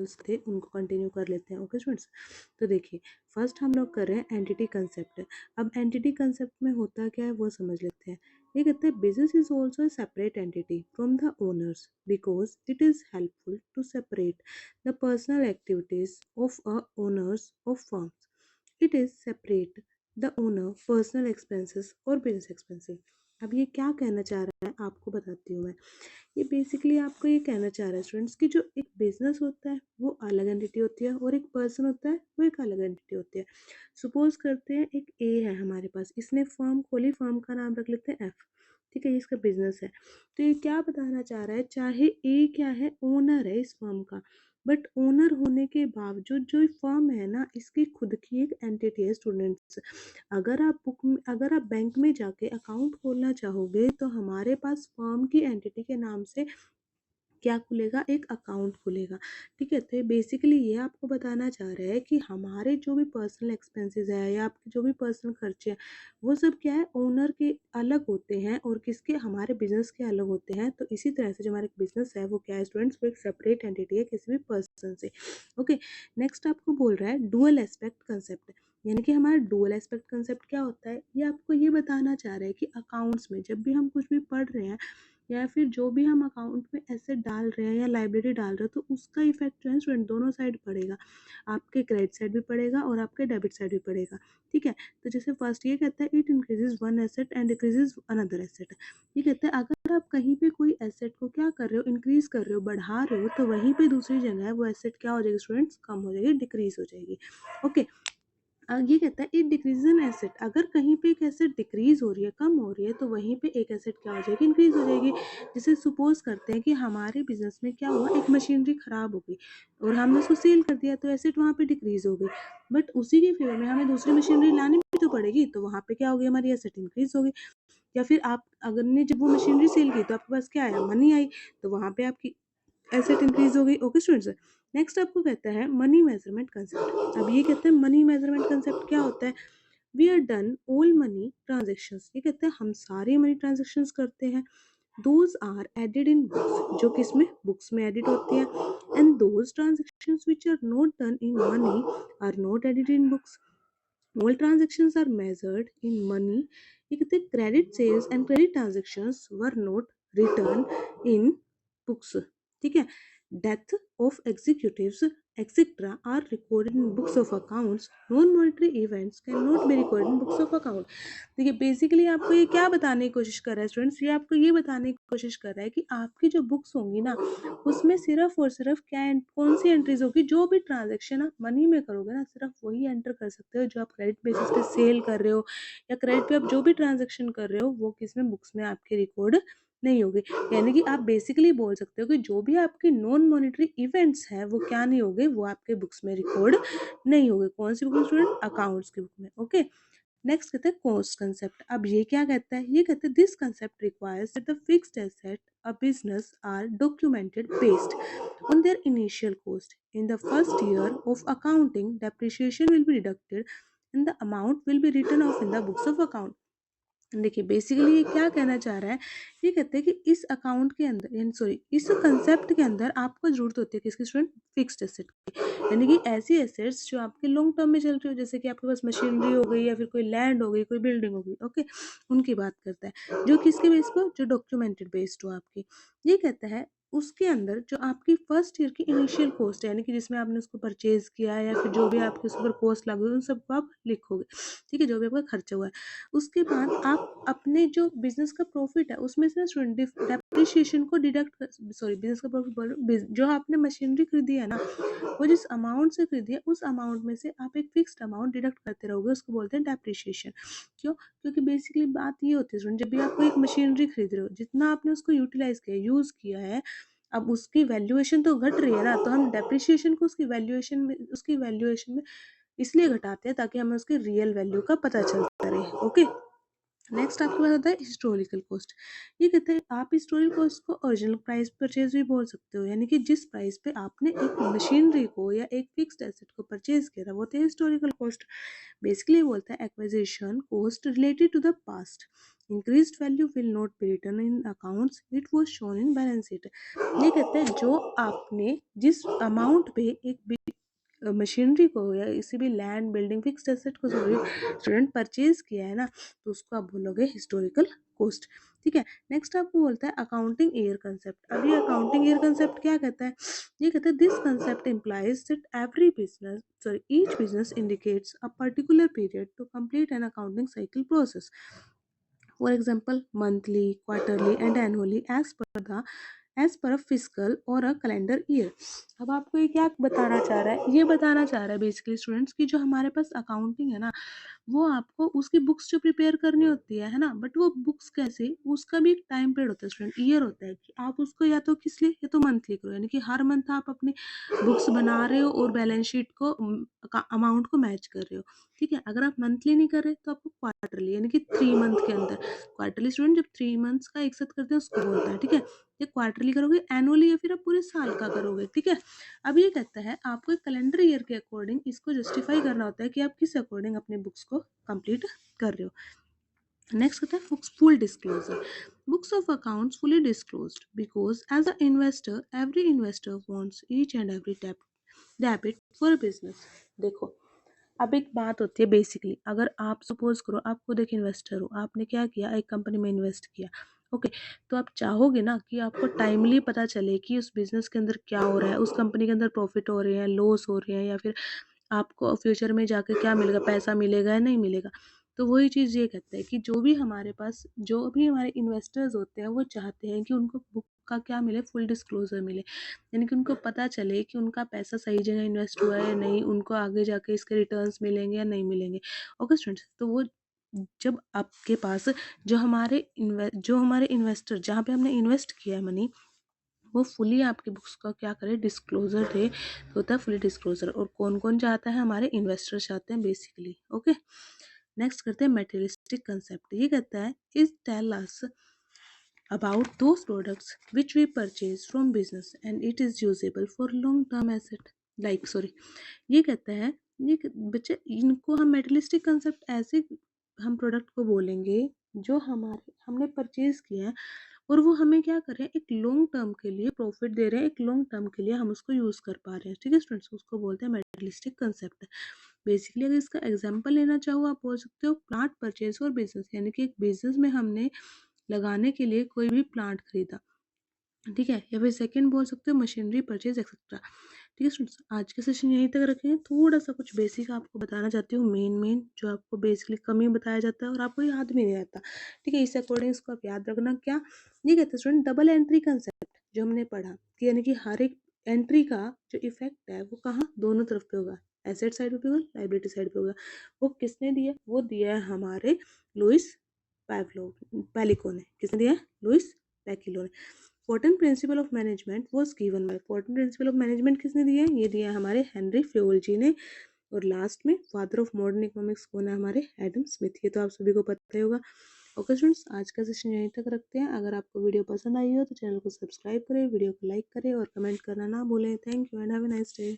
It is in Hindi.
एग्जाम्पल्स थे उनको कंटिन्यू कर लेते हैं। ओके स्टूडेंट्स, तो देखिए फर्स्ट हम लोग कर रहे हैं एंटिटी कंसेप्ट। अब एंटिटी कंसेप्ट में होता क्या है वो समझ लेते हैं। ये कहते हैं business is also separate entity from the owners because it is helpful to separate the personal activities of a owners of firms. It is separate the owner personal expenses और बिजनेस एक्सपेंसेस। अब ये क्या कहना चाह रहा है आपको बताती हूँ मैं। ये बेसिकली आपको ये कहना चाह रहा है स्टूडेंट्स कि जो एक बिजनेस होता है वो अलग एंटिटी होती है और एक पर्सन होता है वो एक अलग एंटिटी होती है। सपोज करते हैं एक ए है हमारे पास, इसने फर्म खोली, फर्म का नाम रख लेते हैं एफ। ठीक है, ये इसका बिजनेस है। तो ये क्या बताना चाह रहा है, चाहे ए क्या है, ओनर है इस फर्म का, बट ओनर होने के बावजूद जो फर्म है ना, इसकी खुद की एक एंटिटी है स्टूडेंट्स। अगर आप बैंक में जाके अकाउंट खोलना चाहोगे तो हमारे पास फर्म की एंटिटी के नाम से क्या खुलेगा, एक अकाउंट खुलेगा। ठीक है, तो ये बेसिकली ये आपको बताना चाह रहा है कि हमारे जो भी पर्सनल एक्सपेंसेस है या आपके जो भी पर्सनल खर्चे हैं वो सब क्या है, ओनर के अलग होते हैं और किसके, हमारे बिजनेस के अलग होते हैं। तो इसी तरह से जो हमारा बिजनेस है वो क्या है स्टूडेंट्स, वो एक सेपरेट एंटिटी है किसी भी पर्सन से। ओके, नेक्स्ट आपको बोल रहा है डुअल एस्पेक्ट कंसेप्ट। यानी कि हमारा डुअल एस्पेक्ट कंसेप्ट क्या होता है, ये आपको ये बताना चाह रहा है कि अकाउंट्स में जब भी हम कुछ भी पढ़ रहे हैं या फिर जो भी हम अकाउंट में एसेट डाल रहे हैं या लाइब्रेरी डाल रहे हैं, तो उसका इफेक्ट जो है स्टूडेंट दोनों साइड पड़ेगा। आपके क्रेडिट साइड भी पड़ेगा और आपके डेबिट साइड भी पड़ेगा। ठीक है, तो जैसे फर्स्ट ये कहता है it increases one asset and decreases another asset. ये कहता है अगर आप कहीं पे कोई एसेट को क्या कर रहे हो, इंक्रीज कर रहे हो, बढ़ा रहे हो, तो वहीं पे दूसरी जगह है वो एसेट क्या हो जाएगी स्टूडेंट्स, कम हो जाएगी, डिक्रीज हो जाएगी। ओके, ये कहता है इट डिक्रीज एन एसेट। अगर कहीं पे एक एसेट डिक्रीज हो रही है, कम हो रही है, तो वहीं पे एक एसेट क्या हो जाएगी, इंक्रीज हो जाएगी। जैसे सपोज करते हैं कि हमारे बिजनेस में क्या हुआ, एक मशीनरी खराब हो गई और हमने उसको सेल कर दिया, तो एसेट वहाँ पे डिक्रीज हो गई। बट उसी के फेवर में हमें दूसरी मशीनरी लानी भी तो पड़ेगी, तो वहाँ पे क्या हो गई, हमारी एसेट इंक्रीज हो गई। या फिर आप अगर ने जब वो मशीनरी सेल की तो आपके पास क्या आया, मनी आई, तो वहाँ पे आपकी एसेट इंक्रीज हो गई। ओके स्टूडेंट्स, नेक्स्ट आपको कहता है मनी मेजरमेंट कंसेप्ट। अब ये कहते हैं मनी मेजरमेंट कंसेप्ट क्या होता है, we are done all money transactions. ये कहते हैं हम सारे मनी ट्रांजेक्शन्स करते हैं, those are added in books, जो किसमें, बुक्स में एडिट होती है, and those transactions which are not done in money are not added in books. All transactions are measured in money. ये कहते हैं credit sales and credit transactions were not written in books. ठीक है, death of executives etcetera are recorded in books of accounts, non monetary events can not be recorded in books of account. देखिए बेसिकली आपको ये क्या बताने की कोशिश कर रहा है स्टूडेंट्स, ये आपको ये बताने की कोशिश कर रहा है कि आपकी जो बुक्स होंगी ना, उसमें सिर्फ और सिर्फ क्या कौन सी एंट्रीज होगी, जो भी ट्रांजेक्शन आप मनी में करोगे ना, सिर्फ वही एंटर कर सकते हो जो आप क्रेडिट बेसिस पे सेल कर रहे हो या क्रेडिट पे आप जो भी ट्रांजेक्शन कर रहे हो वो किसमें, बुक्स में आपके रिकॉर्ड नहीं होगी। यानी कि आप बेसिकली बोल सकते हो कि जो भी आपके नॉन मॉनेटरी इवेंट्स है वो क्या नहीं होंगे, वो आपके बुक्स में रिकॉर्ड नहीं होंगे। कौन सी बुक में स्टूडेंट, अकाउंट्स की बुक में। ओके, नेक्स्ट कहते हैं कॉस्ट कंसेप्ट। अब ये क्या कहता है, ये कहते हैं this concept requires that the fixed asset a business are documented based on their initial cost. In the first year of accounting, depreciation will be deducted and the amount will be written off in the books of account. देखिए बेसिकली ये क्या कहना चाह रहा है, ये कहते हैं कि इस अकाउंट के अंदर, सॉरी इस कंसेप्ट के अंदर आपको जरूरत होती है किसकी स्टूडेंट, फिक्स्ड एसेट की। यानी कि ऐसी एसेट्स जो आपके लॉन्ग टर्म में चल रही हो, जैसे कि आपके पास मशीनरी हो गई या फिर कोई लैंड हो गई, कोई बिल्डिंग हो गई। ओके, उनकी बात करता है, जो किसके बेस पर, जो डॉक्यूमेंटेड बेस्ड हो आपकी। ये कहता है उसके अंदर जो आपकी फर्स्ट ईयर की इनिशियल कॉस्ट है, यानी कि जिसमें आपने उसको परचेज किया है या फिर जो भी आपके उस पर कॉस्ट लगी हुई, उन सबको आप लिखोगे। ठीक है, जो भी आपका खर्चा हुआ है। उसके बाद आप अपने जो बिजनेस का प्रॉफिट है उसमें से स्टूडेंट डेप्रिशिएशन को डिडक्ट कर, सॉरी बिजनेस का प्रॉफिट बोल रही हूँ, जो आपने मशीनरी खरीदी है ना, वो जिस अमाउंट से खरीदी है उस अमाउंट में से आप एक फिक्स्ड अमाउंट डिडक्ट करते रहोगे, उसको बोलते हैं डेप्रिशिएशन। क्यों, क्योंकि बेसिकली बात ये होती है स्टूडेंट, जब भी आप कोई एक मशीनरी खरीद रहे हो, जितना आपने उसको यूटिलाइज किया, यूज किया है, अब उसकी वैल्यूएशन तो घट रही है ना, तो हम डेप्रिशिएशन को उसकी वैल्यूएशन में इसलिए घटाते हैं ताकि हमें उसकी रियल वैल्यू का पता चलता रहे। ओके, नेक्स्ट आपके पास आता है हिस्टोरिकल कॉस्ट। ये कहते हैं आप हिस्टोरिकल कॉस्ट को ओरिजिनल प्राइस परचेज भी बोल सकते हो, यानी कि जिस प्राइस पे आपने एक मशीनरी को या एक फिक्स्ड एसेट को परचेज किया था वो होता है हिस्टोरिकल कॉस्ट। बेसिकली बोलता है acquisition cost related to the past. Increased value will not be written in accounts, it was shown in balance sheet. ये कहते हैं जो आपने जिस अमाउंट पे एक मशीनरी को या किसी भी लैंड बिल्डिंग फिक्स्ड एसेट को स्टूडेंट परचेज किया है ना, तो उसको आप बोलोगे हिस्टोरिकल कॉस्ट। ठीक है, नेक्स्ट आपको बोलता है अकाउंटिंग ईयर कंसेप्ट। अब ये अकाउंटिंग ईयर कंसेप्ट क्या कहता है? ये कहता है this concept implies that every business sorry each business indicates a particular period to complete an accounting cycle process, for example monthly, quarterly and annually as per a fiscal or a calendar year। अब आपको ये क्या बताना चाह रहा है? ये बताना चाह रहा है बेसिकली स्टूडेंट्स की जो हमारे पास अकाउंटिंग है ना, वो आपको उसकी बुक्स जो प्रिपेयर करनी होती है ना, बट वो बुक्स कैसे, उसका भी एक टाइम पीरियड होता है स्टूडेंट, ईयर होता है कि आप उसको या तो किस लिए या तो मंथली करो, यानी कि हर मंथ आप अपनी बुक्स बना रहे हो और बैलेंस शीट को अमाउंट को मैच कर रहे हो। ठीक है, अगर आप मंथली नहीं कर रहे तो आपको क्वार्टरली यानी कि 3 मंथ के अंदर, क्वार्टरली स्टूडेंट जब 3 मंथ्स का एक साथ करते हैं उसको बोलता है। ठीक है, ये क्वार्टरली करोगे, एनुअली या फिर आप पूरे साल का करोगे। ठीक है, अब ये कहता है आपको एक कैलेंडर ईयर के अकॉर्डिंग इसको जस्टिफाई करना होता है कि आप किस अकॉर्डिंग अपने बुक्स को कंप्लीट कर रहे हो। नेक्स्ट कहता है books full disclosure. Books of accounts fully disclosed because as a investor every investor wants each and every debit for business. देखो, अब एक बात होती है बेसिकली, अगर आप सपोज करो आप खुद एक इन्वेस्टर हो, आपने क्या किया, एक कंपनी में इन्वेस्ट किया। ओके, तो आप चाहोगे ना कि आपको टाइमली पता चले कि उस बिजनेस के अंदर क्या हो रहा है, उस कंपनी के अंदर प्रॉफिट हो रहे हैं, लॉस हो रहे हैं, या फिर आपको फ्यूचर में जाके क्या मिलेगा, पैसा मिलेगा या नहीं मिलेगा। तो वही चीज़ ये कहता है कि जो भी हमारे पास जो भी हमारे इन्वेस्टर्स होते हैं वो चाहते हैं कि उनको बुक का क्या मिले, फुल डिस्क्लोजर मिले, यानी कि उनको पता चले कि उनका पैसा सही जगह इन्वेस्ट हुआ है या नहीं, उनको आगे जाके इसके रिटर्न्स मिलेंगे या नहीं मिलेंगे। ओके स्टूडेंट्स, तो वो जब आपके पास जो हमारे इन्वेस्टर जहाँ पे हमने इन्वेस्ट किया है मनी, वो फुली आपकी बुक्स का क्या करे, डिस्क्लोजर दे, तो होता है फुली डिस्क्लोजर। और कौन कौन चाहता है, हमारे इन्वेस्टर चाहते हैं बेसिकली। ओके, नेक्स्ट करते हैं मटेरियलिस्टिक कंसेप्ट। ये कहता है is tell us about those products which we purchase from business and it is usable for long term asset like sorry ये कहता है, ये बच्चे इनको हम मेटलिस्टिक कंसेप्ट ऐसे हम प्रोडक्ट को बोलेंगे जो हमारे हमने परचेज किया है और वो हमें क्या कर रहे हैं, एक लॉन्ग टर्म के लिए प्रॉफिट दे रहे हैं, एक लॉन्ग टर्म के लिए हम उसको यूज कर पा रहे हैं। ठीक है स्टूडेंट्स, उसको बोलते हैं मेटलिस्टिक कंसेप्ट। बेसिकली अगर इसका एग्जांपल लेना चाहो आप बोल सकते हो प्लांट परचेज और बिजनेस, यानी कि एक बिजनेस में हमने लगाने के लिए कोई भी प्लांट खरीदा। ठीक है, या फिर सेकंड बोल सकते हो मशीनरी परचेज एक्सेट्रा। ठीक है स्टूडेंट्स, आज का सेशन यहीं तक रखेंगे। थोड़ा सा कुछ बेसिक आपको बताना चाहती हूँ, मेन जो आपको बेसिकली कम ही बताया जाता है और आपको याद भी नहीं रहता। ठीक है, इस अकॉर्डिंग इसको आप याद रखना। क्या ये कहते हैं स्टूडेंट, डबल एंट्री कंसेप्ट जो हमने पढ़ा कि यानी कि हर एक एंट्री का जो इफेक्ट है वो कहाँ, दोनों तरफ पे होगा, एसेट साइड पे भी होगा, लाइबिलिटी साइड पे होगा। वो किसने दिया, वो दिया है हमारे लुइस पैलिको ने। किसने दिया है, लुइस पैकिलो ने। 14 principle of management was given by, 14 principle of management किसने दिया है, ये दिया है हमारे हेनरी फ्योल्जी ने। और लास्ट में फादर ऑफ मॉडर्न इकोनॉमिक्स कौन है, हमारे एडम स्मिथ। ये तो आप सभी को पता ही होगा। ओके स्टूडेंट्स, आज का सेशन यहीं तक रखते हैं। अगर आपको वीडियो पसंद आई हो तो चैनल को सब्सक्राइब करें, वीडियो को लाइक करें और कमेंट करना ना भूलें। Thank you and have a nice day.